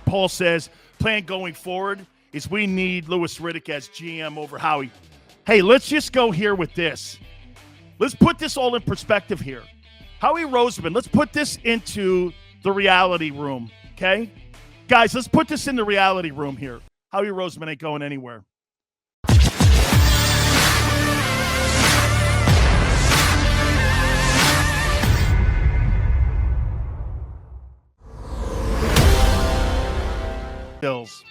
Paul says, plan going forward is we need Louis Riddick as GM over Howie. Hey, let's just go here with this. Let's put this all in perspective here. Howie Roseman, let's put this into the reality room, okay? Guys, let's put this in the reality room here. Howie Roseman ain't going anywhere. Bills.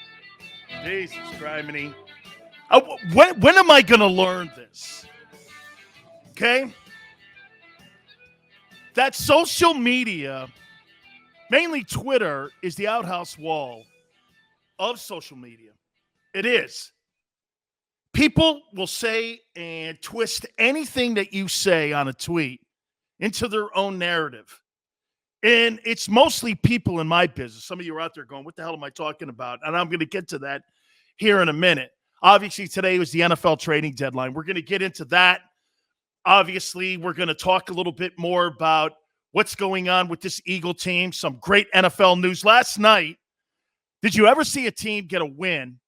Jesus, criminy. When am I going to learn this? Okay? That social media, mainly Twitter, is the outhouse wall of social media. It is. People will say and twist anything that you say on a tweet into their own narrative. And it's mostly people in my business. Some of you are out there going, what the hell am I talking about? And I'm going to get to that here in a minute. Obviously, today was the NFL trading deadline. We're going to get into that. Obviously, we're going to talk a little bit more about what's going on with this Eagle team. Some great NFL news. Last night, did you ever see a team get a win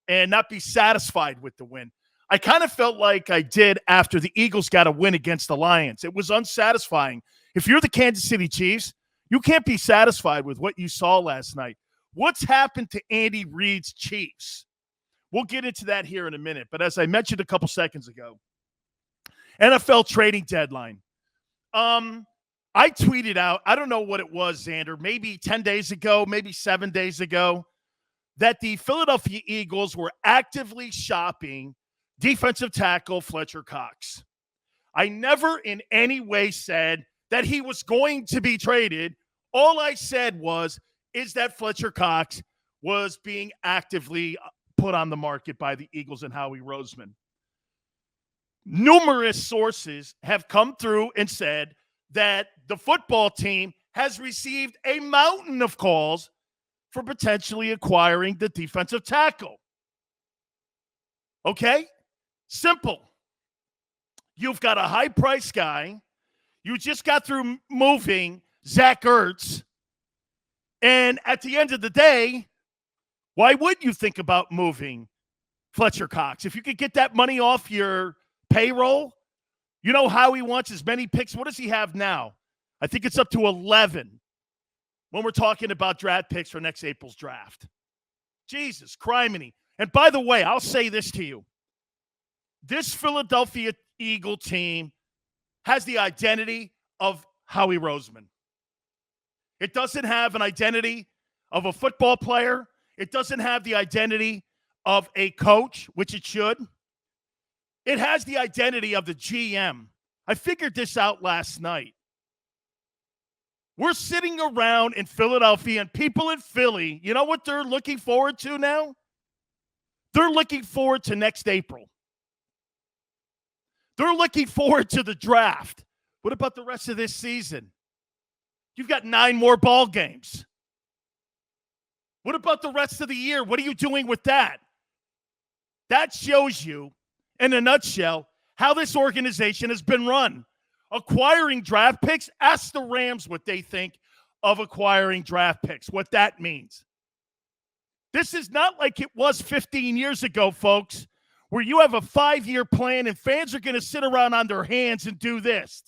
and not be satisfied with the win? I kind of felt like I did after the Eagles got a win against the Lions. It was unsatisfying. If you're the Kansas City Chiefs, you can't be satisfied with what you saw last night. What's happened to Andy Reid's Chiefs? We'll get into that here in a minute. But as I mentioned a couple seconds ago, NFL trading deadline. I tweeted out, I don't know what it was, Xander, maybe 10 days ago, maybe 7 days ago, that the Philadelphia Eagles were actively shopping defensive tackle Fletcher Cox. I never in any way said that he was going to be traded. All I said is that Fletcher Cox was being actively put on the market by the Eagles and Howie Roseman. Numerous sources have come through and said that the football team has received a mountain of calls for potentially acquiring the defensive tackle. Okay? Simple. You've got a high-priced guy. You just got through moving Zach Ertz. And at the end of the day, why would you think about moving Fletcher Cox? If you could get that money off your payroll, you know how he wants as many picks. What does he have now? I think it's up to 11 when we're talking about draft picks for next April's draft. Jesus, criminy. And by the way, I'll say this to you. This Philadelphia Eagle team has the identity of Howie Roseman. It doesn't have an identity of a football player. It doesn't have the identity of a coach, which it should. It has the identity of the GM. I figured this out last night. We're sitting around in Philadelphia, and people in Philly, you know what they're looking forward to now? They're looking forward to next April. They're looking forward to the draft. What about the rest of this season? You've got 9 more ball games. What about the rest of the year? What are you doing with that? That shows you, in a nutshell, how this organization has been run. Acquiring draft picks, ask the Rams what they think of acquiring draft picks, what that means. This is not like it was 15 years ago, folks, where you have a 5-year plan and fans are going to sit around on their hands and do this.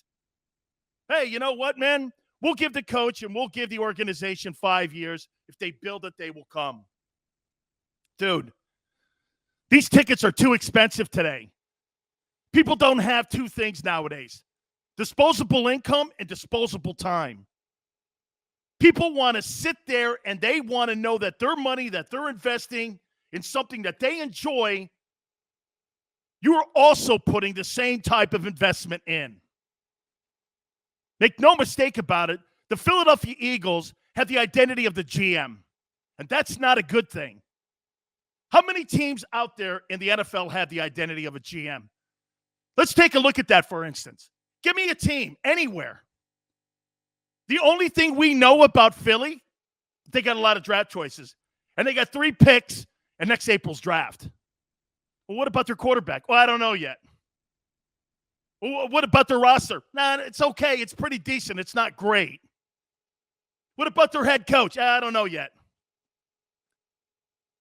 Hey, you know what, man? We'll give the coach and we'll give the organization 5 years. If they build it, they will come. Dude, these tickets are too expensive today. People don't have two things nowadays: disposable income and disposable time. People want to sit there and they want to know that their money that they're investing in something that they enjoy, you are also putting the same type of investment in. Make no mistake about it, the Philadelphia Eagles have the identity of the GM, and that's not a good thing. How many teams out there in the NFL have the identity of a GM? Let's take a look at that, for instance. Give me a team anywhere. The only thing we know about Philly, they got a lot of draft choices, and they got 3 picks in next April's draft. Well, what about their quarterback? Well, I don't know yet. Well, what about their roster? Nah, it's okay. It's pretty decent. It's not great. What about their head coach? I don't know yet.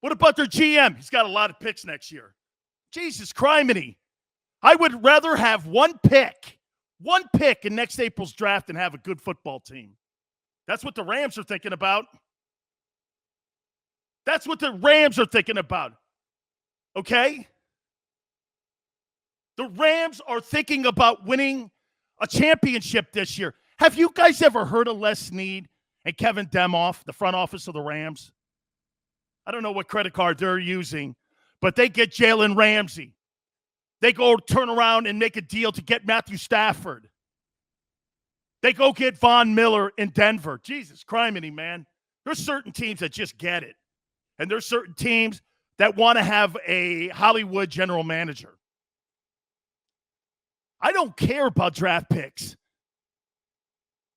What about their GM? He's got a lot of picks next year. Jesus criminy. I would rather have one pick in next April's draft and have a good football team. That's what the Rams are thinking about. That's what the Rams are thinking about. Okay? The Rams are thinking about winning a championship this year. Have you guys ever heard of Les Snead and Kevin Demoff, the front office of the Rams? I don't know what credit card they're using, but they get Jalen Ramsey. They go turn around and make a deal to get Matthew Stafford. They go get Von Miller in Denver. Jesus criminy, man. There's certain teams that just get it. And there's certain teams that want to have a Hollywood general manager. I don't care about draft picks.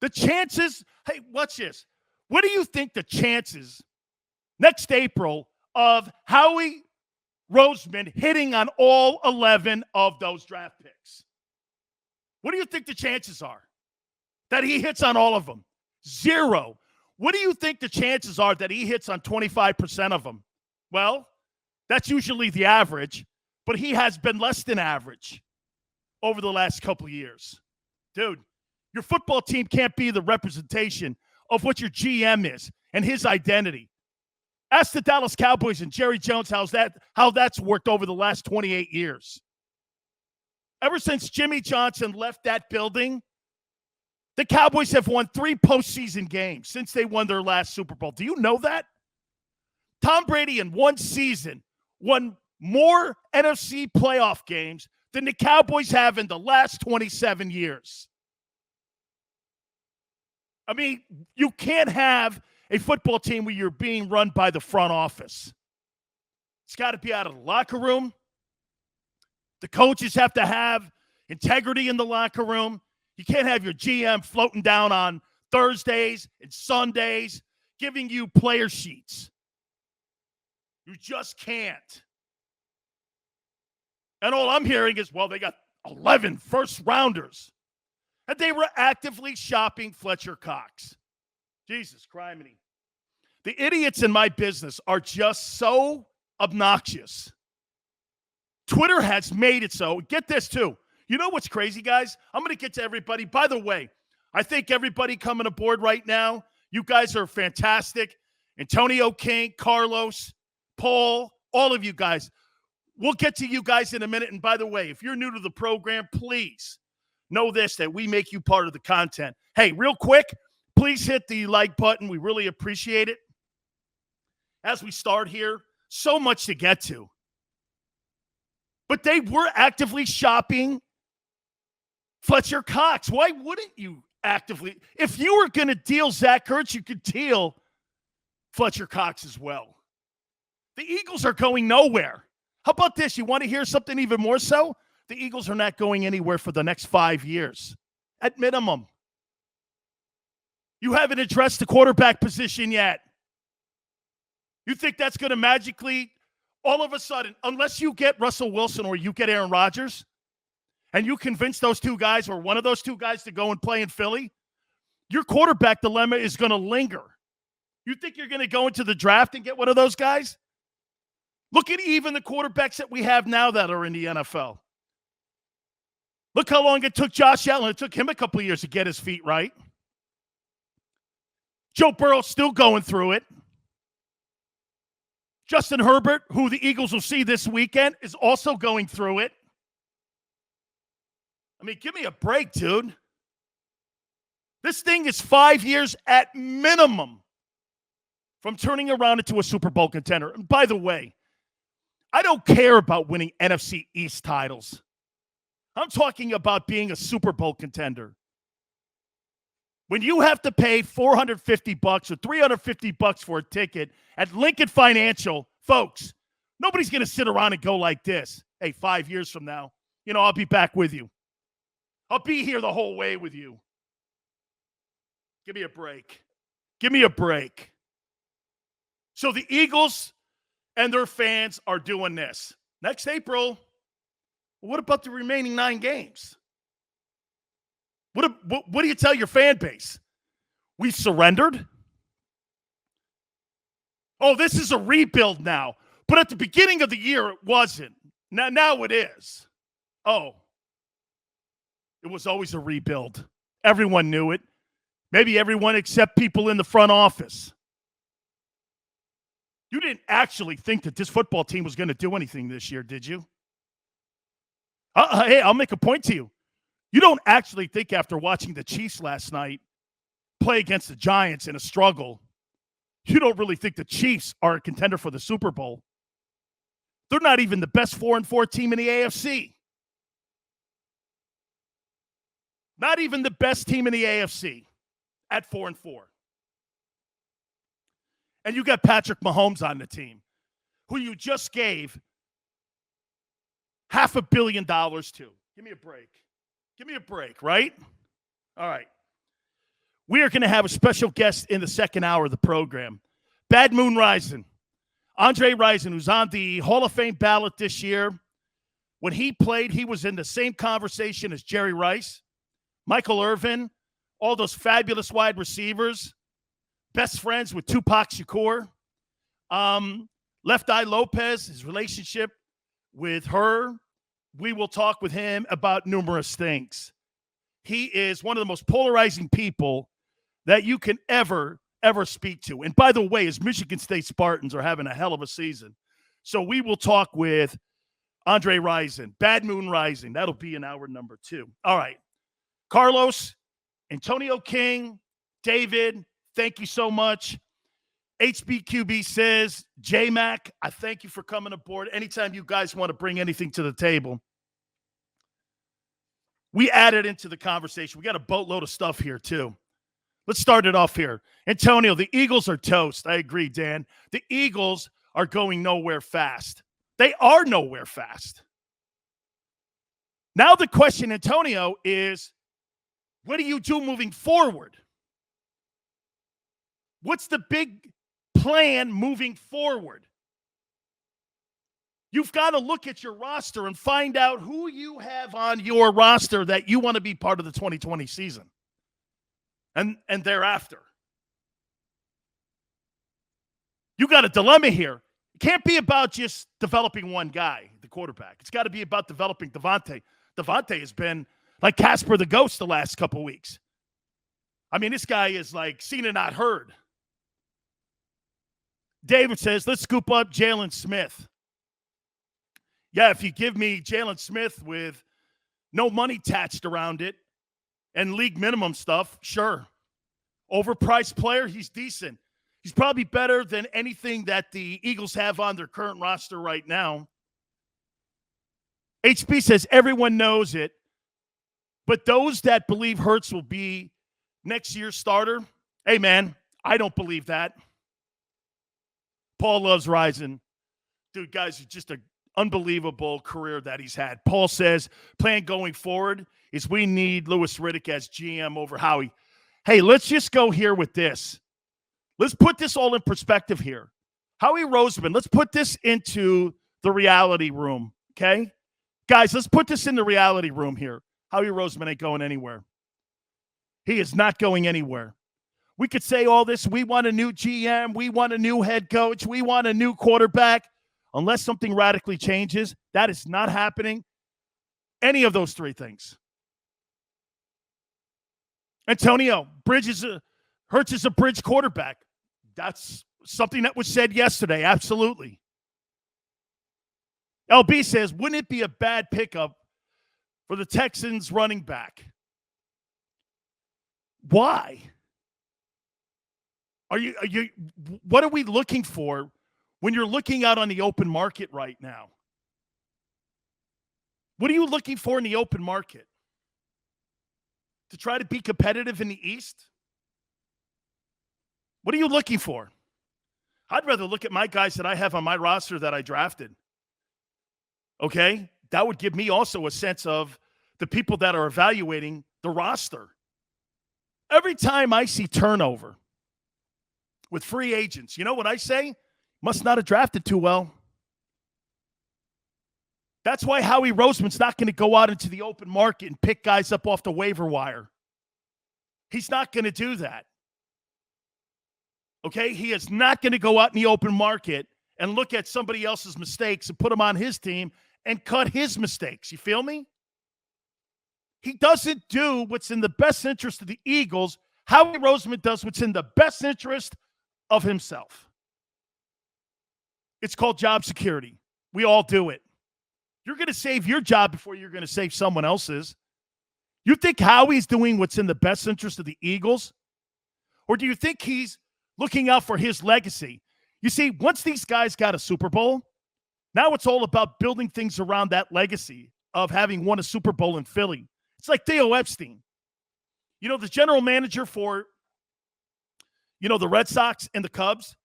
The chances, hey, watch this. What do you think the chances next April of Howie Roseman hitting on all 11 of those draft picks? What do you think the chances are that he hits on all of them? 0. What do you think the chances are that he hits on 25% of them? Well, that's usually the average, but he has been less than average over the last couple of years. Dude, your football team can't be the representation of what your GM is and his identity. Ask the Dallas Cowboys and Jerry Jones how that's worked over the last 28 years. Ever since Jimmy Johnson left that building, the Cowboys have won 3 postseason games since they won their last Super Bowl. Do you know that? Tom Brady in one season won more NFC playoff games than the Cowboys have in the last 27 years. I mean, you can't have a football team where you're being run by the front office. It's got to be out of the locker room. The coaches have to have integrity in the locker room. You can't have your GM floating down on Thursdays and Sundays giving you player sheets. You just can't. And all I'm hearing is, well, they got 11 first-rounders. And they were actively shopping Fletcher Cox. Jesus criminy. The idiots in my business are just so obnoxious. Twitter has made it so. Get this, too. You know what's crazy, guys? I'm going to get to everybody. By the way, I think everybody coming aboard right now, you guys are fantastic. Antonio King, Carlos, Paul, all of you guys. We'll get to you guys in a minute. And by the way, if you're new to the program, please know this, that we make you part of the content. Hey, real quick, please hit the like button. We really appreciate it. As we start here, so much to get to. But they were actively shopping Fletcher Cox. Why wouldn't you actively? If you were going to deal Zach Ertz, you could deal Fletcher Cox as well. The Eagles are going nowhere. How about this? You want to hear something even more so? The Eagles are not going anywhere for the next 5 years, at minimum. You haven't addressed the quarterback position yet. You think that's going to magically, all of a sudden, unless you get Russell Wilson or you get Aaron Rodgers, and you convince those two guys or one of those two guys to go and play in Philly, your quarterback dilemma is going to linger. You think you're going to go into the draft and get one of those guys? Look at even the quarterbacks that we have now that are in the NFL. Look how long it took Josh Allen. It took him a couple of years to get his feet right. Joe Burrow's still going through it. Justin Herbert, who the Eagles will see this weekend, is also going through it. I mean, give me a break, dude. This thing is 5 years at minimum from turning around into a Super Bowl contender. And by the way, I don't care about winning NFC East titles. I'm talking about being a Super Bowl contender. When you have to pay $450 or $350 for a ticket at Lincoln Financial, folks, nobody's going to sit around and go like this. Hey, 5 years from now, I'll be back with you. I'll be here the whole way with you. Give me a break. Give me a break. So the Eagles and their fans are doing this. Next April, what about the remaining 9 games? What do you tell your fan base? We surrendered? Oh, this is a rebuild now. But at the beginning of the year, it wasn't. Now it is. Oh, it was always a rebuild. Everyone knew it. Maybe everyone except people in the front office. You didn't actually think that this football team was going to do anything this year, did you? Hey, I'll make a point to you. You don't actually think after watching the Chiefs last night play against the Giants in a struggle, you don't really think the Chiefs are a contender for the Super Bowl. They're not even the best 4-4 team in the AFC. Not even the best team in the AFC at 4-4. And you got Patrick Mahomes on the team, who you just gave $500 million to. Give me a break. Give me a break, right? All right. We are going to have a special guest in the second hour of the program. Bad Moon Rising. Andre Rison, who's on the Hall of Fame ballot this year. When he played, he was in the same conversation as Jerry Rice, Michael Irvin, all those fabulous wide receivers, best friends with Tupac Shakur. Left Eye Lopez, his relationship with her. We will talk with him about numerous things. He is one of the most polarizing people that you can ever speak to. And by the way, his Michigan State Spartans are having a hell of a season. So we will talk with Andre Rison, Bad Moon Rising. That'll be in hour number 2. All right. Carlos, Antonio King, David, thank you so much. HBQB says, J-Mac, I thank you for coming aboard. Anytime you guys want to bring anything to the table, we add it into the conversation. We got a boatload of stuff here, too. Let's start it off here. Antonio, the Eagles are toast. I agree, Dan. The Eagles are going nowhere fast. They are nowhere fast. Now the question, Antonio, is what do you do moving forward? What's the big plan moving forward? You've got to look at your roster and find out who you have on your roster that you want to be part of the 2020 season and thereafter. You got a dilemma here. It can't be about just developing one guy, the quarterback. It's got to be about developing Devontae. Devontae has been like Casper the Ghost the last couple weeks. I mean, this guy is like seen and not heard. David says, let's scoop up Jalen Smith. Yeah, if you give me Jalen Smith with no money attached around it and league minimum stuff, sure. Overpriced player, he's decent. He's probably better than anything that the Eagles have on their current roster right now. HB says everyone knows it, but those that believe Hurts will be next year's starter, hey, man, I don't believe that. Paul loves Rising. Dude, guys, it's just an unbelievable career that he's had. Paul says, plan going forward is we need Louis Riddick as GM over Howie. Hey, let's just go here with this. Let's put this all in perspective here. Howie Roseman, let's put this into the reality room, okay? Guys, let's put this in the reality room here. Howie Roseman ain't going anywhere. He is not going anywhere. We could say all this. We want a new GM. We want a new head coach. We want a new quarterback. Unless something radically changes, that is not happening. Any of those three things. Antonio, Hurts is a bridge quarterback. That's something that was said yesterday. Absolutely. LB says, wouldn't it be a bad pickup for the Texans running back? Why? What are we looking for when you're looking out on the open market right now? What are you looking for in the open market? To try to be competitive in the East? What are you looking for? I'd rather look at my guys that I have on my roster that I drafted. Okay? That would give me also a sense of the people that are evaluating the roster. Every time I see turnover with free agents, you know what I say? Must not have drafted too well. That's why Howie Roseman's not going to go out into the open market and pick guys up off the waiver wire. He's not going to do that. Okay? He is not going to go out in the open market and look at somebody else's mistakes and put them on his team and cut his mistakes. You feel me? He doesn't do what's in the best interest of the Eagles. Howie Roseman does what's in the best interest of himself. It's called job security. We all do it. You're going to save your job before you're going to save someone else's. You think Howie's doing what's in the best interest of the Eagles? Or do you think he's looking out for his legacy? You see, once these guys got a Super Bowl, now it's all about building things around that legacy of having won a Super Bowl in Philly. It's like Theo Epstein. You know, the general manager for, the Red Sox and the Cubs,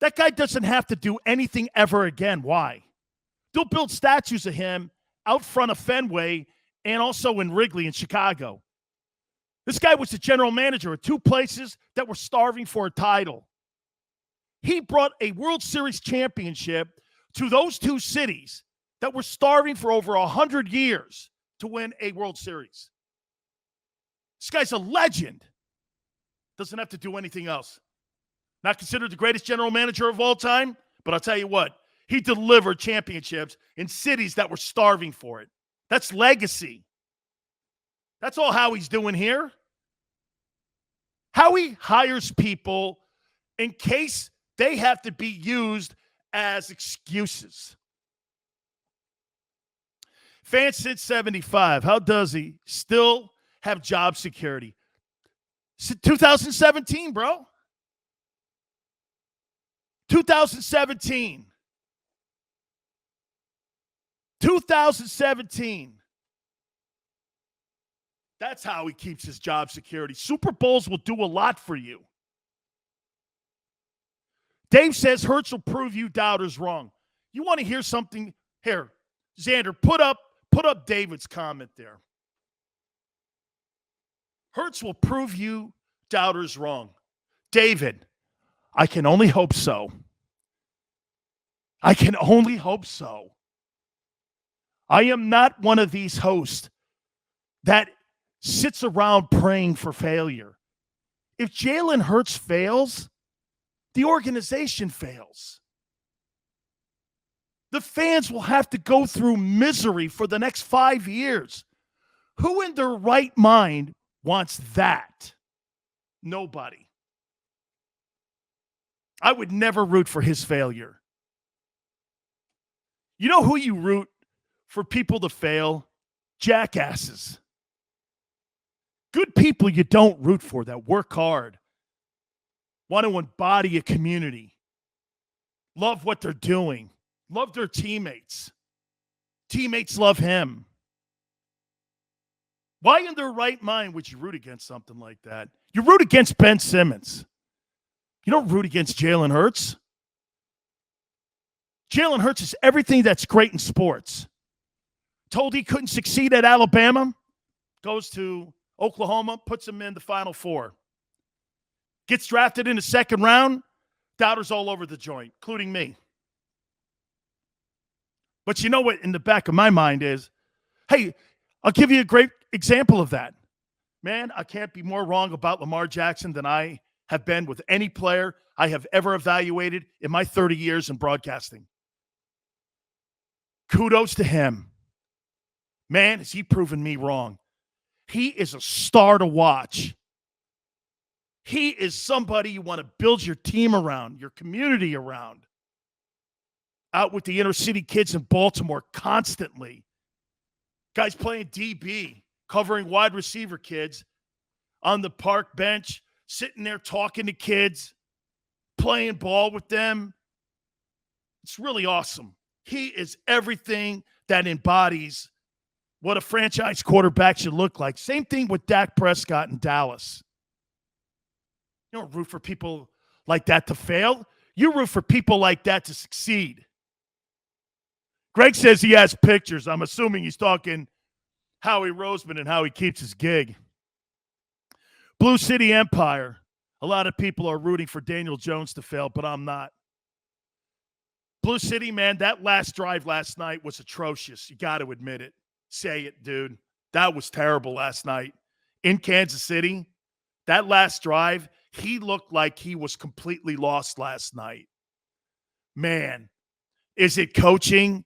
that guy doesn't have to do anything ever again. Why? They'll build statues of him out front of Fenway and also in Wrigley in Chicago. This guy was the general manager of two places that were starving for a title. He brought a World Series championship to those two cities that were starving for over 100 years to win a World Series. This guy's a legend. Doesn't have to do anything else. Not considered the greatest general manager of all time, but I'll tell you what, he delivered championships in cities that were starving for it. That's legacy. That's all Howie's doing here. Howie hires people in case they have to be used as excuses. Fan since 75. How does he still have job security? 2017, bro. 2017. 2017. That's how he keeps his job security. Super Bowls will do a lot for you. Dave says Hurts will prove you doubters wrong. You want to hear something? Here, Xander, put up David's comment there. Hurts will prove you doubters wrong. David, I can only hope so. I can only hope so. I am not one of these hosts that sits around praying for failure. If Jalen Hurts fails, the organization fails. The fans will have to go through misery for the next 5 years. Who in their right mind wants that? Nobody. I would never root for his failure. You know who you root for people to fail? Jackasses. Good people you don't root for that work hard, want to embody a community, love what they're doing, love their teammates. Teammates love him. Why in their right mind would you root against something like that? You root against Ben Simmons. You don't root against Jalen Hurts. Jalen Hurts is everything that's great in sports. Told he couldn't succeed at Alabama, goes to Oklahoma, puts him in the Final Four. Gets drafted in the second round, doubters all over the joint, including me. But you know what in the back of my mind is, hey, I'll give you a great example of that. Man, I can't be more wrong about Lamar Jackson than I have been with any player I have ever evaluated in my 30 years in broadcasting. Kudos to him. Man, has he proven me wrong. He is a star to watch. He is somebody you want to build your team around, your community around. Out with the inner city kids in Baltimore constantly. Guys playing DB, covering wide receiver kids on the park bench, sitting there talking to kids, playing ball with them. It's really awesome. He is everything that embodies what a franchise quarterback should look like. Same thing with Dak Prescott in Dallas. You don't root for people like that to fail. You root for people like that to succeed. Greg says he has pictures. I'm assuming he's talking Howie Roseman and how he keeps his gig. Blue City Empire. A lot of people are rooting for Daniel Jones to fail, but I'm not. Blue City, man, that last drive last night was atrocious. You got to admit it. Say it, dude. That was terrible last night. In Kansas City, that last drive, He looked like he was completely lost last night. Man, is it coaching?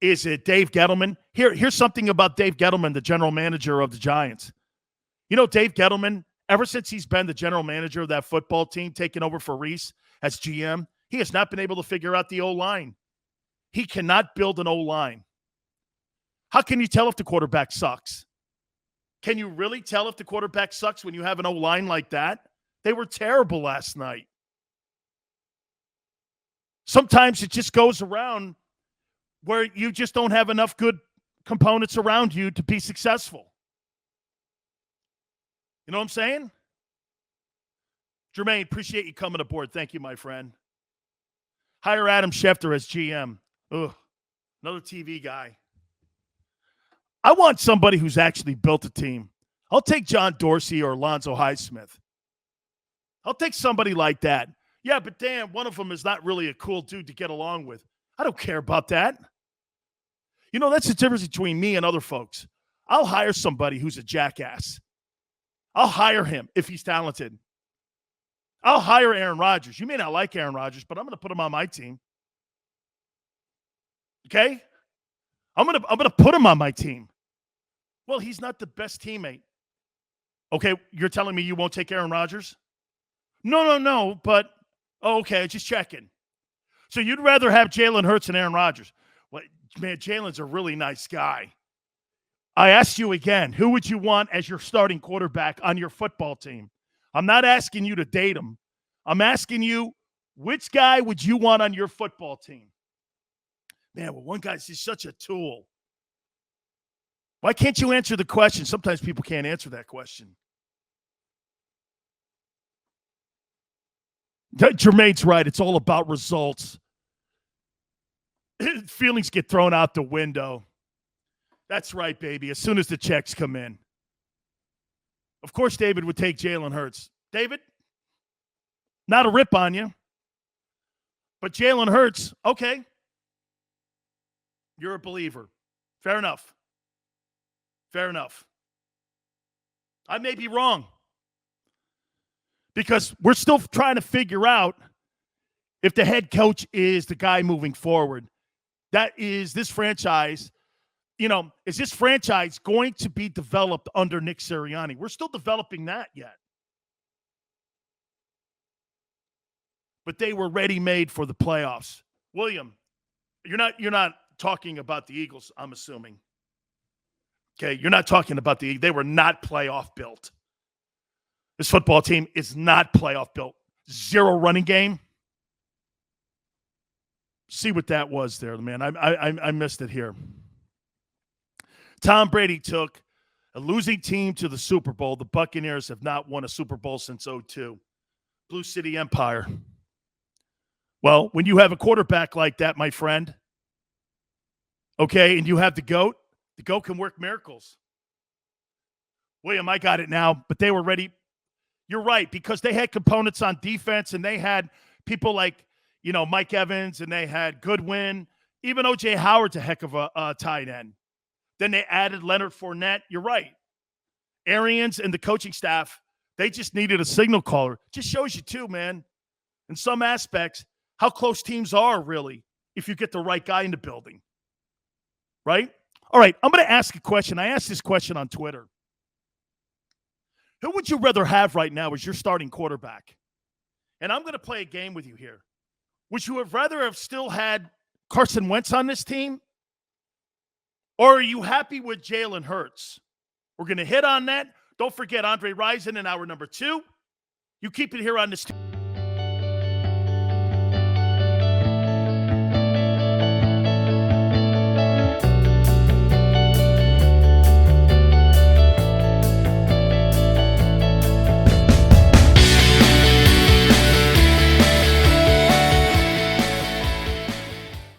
Is it Dave Gettleman? Here's something about Dave Gettleman, the general manager of the Giants. You know, Dave Gettleman, ever since he's been the general manager of that football team, taking over for Reese as GM, he has not been able to figure out the O-line. He cannot build an O-line. How can you tell if the quarterback sucks? Can you really tell if the quarterback sucks when you have an O-line like that? They were terrible last night. Sometimes it just goes around where you just don't have enough good components around you to be successful. You know what I'm saying? Jermaine, appreciate you coming aboard. Thank you, my friend. Hire Adam Schefter as GM. Ugh, another TV guy. I want somebody who's actually built a team. I'll take John Dorsey or Alonzo Highsmith. I'll take somebody like that. Yeah, but damn, one of them is not really a cool dude to get along with. I don't care about that. You know, that's the difference between me and other folks. I'll hire somebody who's a jackass. I'll hire him if he's talented. I'll hire Aaron Rodgers. You may not like Aaron Rodgers, but I'm going to put him on my team. Okay? I'm going to put him on my team. Well, he's not the best teammate. Okay, you're telling me you won't take Aaron Rodgers? No, but okay, just checking. So you'd rather have Jalen Hurts and Aaron Rodgers. Well, man, Jalen's a really nice guy. I asked you again, who would you want as your starting quarterback on your football team? I'm not asking you to date him. I'm asking you, which guy would you want on your football team? Man, well, one guy's just such a tool. Why can't you answer the question? Sometimes people can't answer that question. Jermaine's right. It's all about results. Feelings get thrown out the window. That's right, baby. As soon as the checks come in. Of course, David would take Jalen Hurts. David, not a rip on you. But Jalen Hurts, okay. You're a believer. Fair enough. Fair enough. I may be wrong. Because we're still trying to figure out if the head coach is the guy moving forward. That is this franchise. You know, is this franchise going to be developed under Nick Sirianni? We're still developing that yet. But they were ready-made for the playoffs. William, you're not talking about the Eagles, I'm assuming. Okay, you're not talking about the Eagles. They were not playoff built. This football team is not playoff built. Zero running game. See what that was there, man. I missed it here. Tom Brady took a losing team to the Super Bowl. The Buccaneers have not won a Super Bowl since 2002. Blue City Empire. Well, when you have a quarterback like that, my friend, okay, and you have the GOAT can work miracles. William, I got it now, but they were ready. You're right, because they had components on defense, and they had people like, Mike Evans, and they had Goodwin. Even O.J. Howard's a heck of a tight end. Then they added Leonard Fournette. You're right. Arians and the coaching staff, they just needed a signal caller. Just shows you, too, man, in some aspects, how close teams are, really, if you get the right guy in the building. Right? All right, I'm going to ask a question. I asked this question on Twitter. Who would you rather have right now as your starting quarterback? And I'm going to play a game with you here. Would you have rather have still had Carson Wentz on this team? Or are you happy with Jalen Hurts? We're going to hit on that. Don't forget Andre Rison in hour number 2. You keep it here on this.